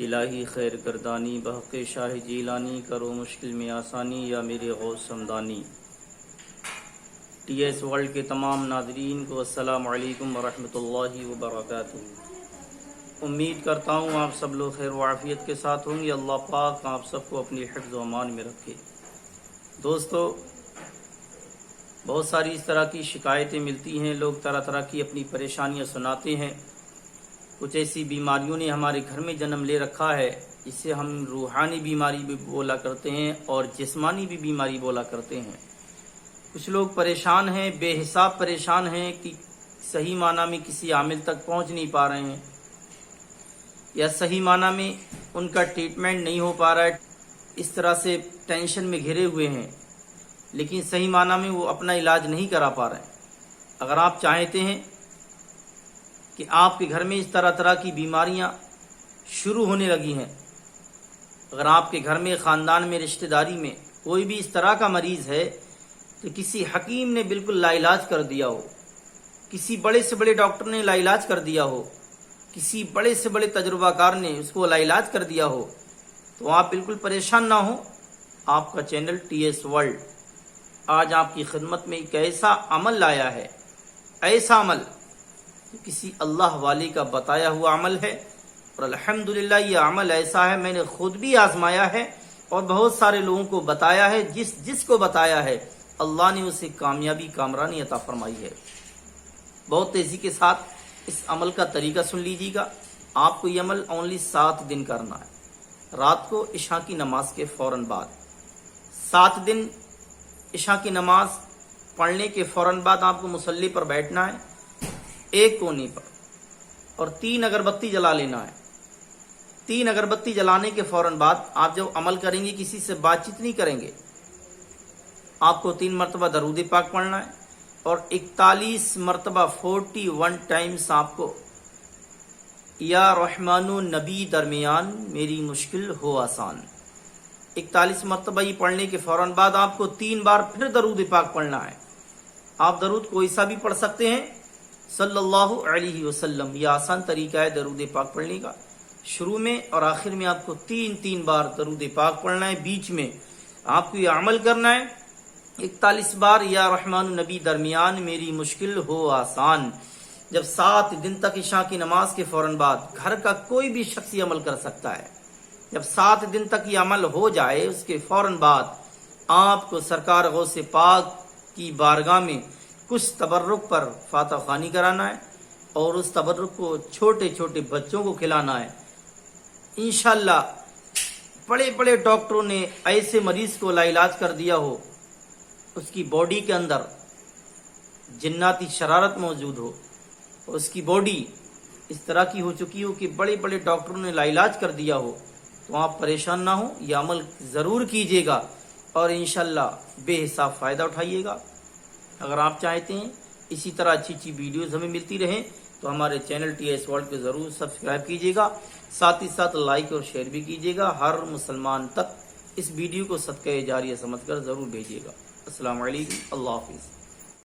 الہی خیر گردانی، بحق شاہ جیلانی، کرو مشکل میں آسانی، یا میرے غوث سمدانی۔ ٹی ایس ورلڈ کے تمام ناظرین کو السلام علیکم ورحمۃ اللہ وبرکاتہ۔ امید کرتا ہوں آپ سب لوگ خیر و عافیت کے ساتھ ہوں گے۔ اللہ پاک آپ سب کو اپنی حفظ و امان میں رکھے۔ دوستو، بہت ساری اس طرح کی شکایتیں ملتی ہیں، لوگ طرح طرح کی اپنی پریشانیاں سناتے ہیں۔ کچھ ایسی بیماریوں نے ہمارے گھر میں جنم لے رکھا ہے جسے ہم روحانی بیماری بھی بولا کرتے ہیں اور جسمانی بھی بیماری بولا کرتے ہیں۔ کچھ لوگ پریشان ہیں، بے حساب پریشان ہیں کہ صحیح معنی میں کسی عامل تک پہنچ نہیں پا رہے ہیں، یا صحیح معنی میں ان کا ٹریٹمنٹ نہیں ہو پا رہا ہے، اس طرح سے ٹینشن میں گھرے ہوئے ہیں، لیکن صحیح معنی میں وہ اپنا علاج نہیں کرا پا رہے ہیں۔ اگر آپ چاہتے ہیں کہ آپ کے گھر میں اس طرح کی بیماریاں شروع ہونے لگی ہیں، اگر آپ کے گھر میں، خاندان میں، رشتہ داری میں کوئی بھی اس طرح کا مریض ہے تو کسی حکیم نے بالکل لا علاج کر دیا ہو، کسی بڑے سے بڑے ڈاکٹر نے لا علاج کر دیا ہو، کسی بڑے سے بڑے تجربہ کار نے اس کو لا علاج کر دیا ہو، تو آپ بالکل پریشان نہ ہوں۔ آپ کا چینل ٹی ایس ورلڈ آج آپ کی خدمت میں ایک ایسا عمل لایا ہے، ایسا عمل کہ کسی اللہ والے کا بتایا ہوا عمل ہے، اور الحمدللہ یہ عمل ایسا ہے، میں نے خود بھی آزمایا ہے اور بہت سارے لوگوں کو بتایا ہے۔ جس کو بتایا ہے اللہ نے اسے کامیابی، کامرانی عطا فرمائی ہے۔ بہت تیزی کے ساتھ اس عمل کا طریقہ سن لیجیے گا۔ آپ کو یہ عمل اونلی 7 دن کرنا ہے، رات کو عشاء کی نماز کے فوراً بعد 7 دن عشاء کی نماز پڑھنے کے فوراً بعد آپ کو مصلی پر بیٹھنا ہے، ایک کونے پر، اور 3 اگربتی جلا لینا ہے۔ 3 اگربتی جلانے کے فوراً بعد آپ جب عمل کریں گے کسی سے بات چیت نہیں کریں گے، آپ کو 3 مرتبہ درود پاک پڑھنا ہے، اور 41 مرتبہ 41 ٹائمز آپ کو یا رحمان نبی درمیان میری مشکل ہو آسان، 41 مرتبہ یہ پڑھنے کے فوراً بعد آپ کو 3 بار پھر درود پاک پڑھنا ہے۔ آپ درود کوئی سا بھی پڑھ سکتے ہیں، صلی اللہ علیہ وسلم، یہ آسان طریقہ ہے درود پاک پڑھنے کا۔ شروع میں اور آخر میں آپ کو 3 بار درود پاک پڑھنا ہے۔ بیچ میں آپ کو یہ عمل کرنا ہے 41 بار یا رحمان نبی درمیان میری مشکل ہو آسان۔ جب 7 دن تک عشاء کی نماز کے فوراً بعد گھر کا کوئی بھی شخص یہ عمل کر سکتا ہے، جب 7 دن تک یہ عمل ہو جائے اس کے فوراً بعد آپ کو سرکار غوث پاک کی بارگاہ میں کچھ تبرک پر فاتح خوانی کرانا ہے، اور اس تبرک کو چھوٹے چھوٹے بچوں کو کھلانا ہے۔ انشاءاللہ بڑے بڑے ڈاکٹروں نے ایسے مریض کو لا علاج کر دیا ہو، اس کی باڈی کے اندر جناتی شرارت موجود ہو، اور اس کی باڈی اس طرح کی ہو چکی ہو کہ بڑے بڑے ڈاکٹروں نے لا علاج کر دیا ہو، تو آپ پریشان نہ ہوں، یہ عمل ضرور کیجیے گا اور انشاءاللہ بے حساب فائدہ اٹھائیے گا۔ اگر آپ چاہتے ہیں اسی طرح اچھی ویڈیوز ہمیں ملتی رہیں تو ہمارے چینل ٹی ایس ورلڈ کو ضرور سبسکرائب کیجیے گا، ساتھ ہی ساتھ لائک اور شیئر بھی کیجیے گا۔ ہر مسلمان تک اس ویڈیو کو صدقہ جاریہ سمجھ کر ضرور بھیجیے گا۔ السلام علیکم، اللہ حافظ۔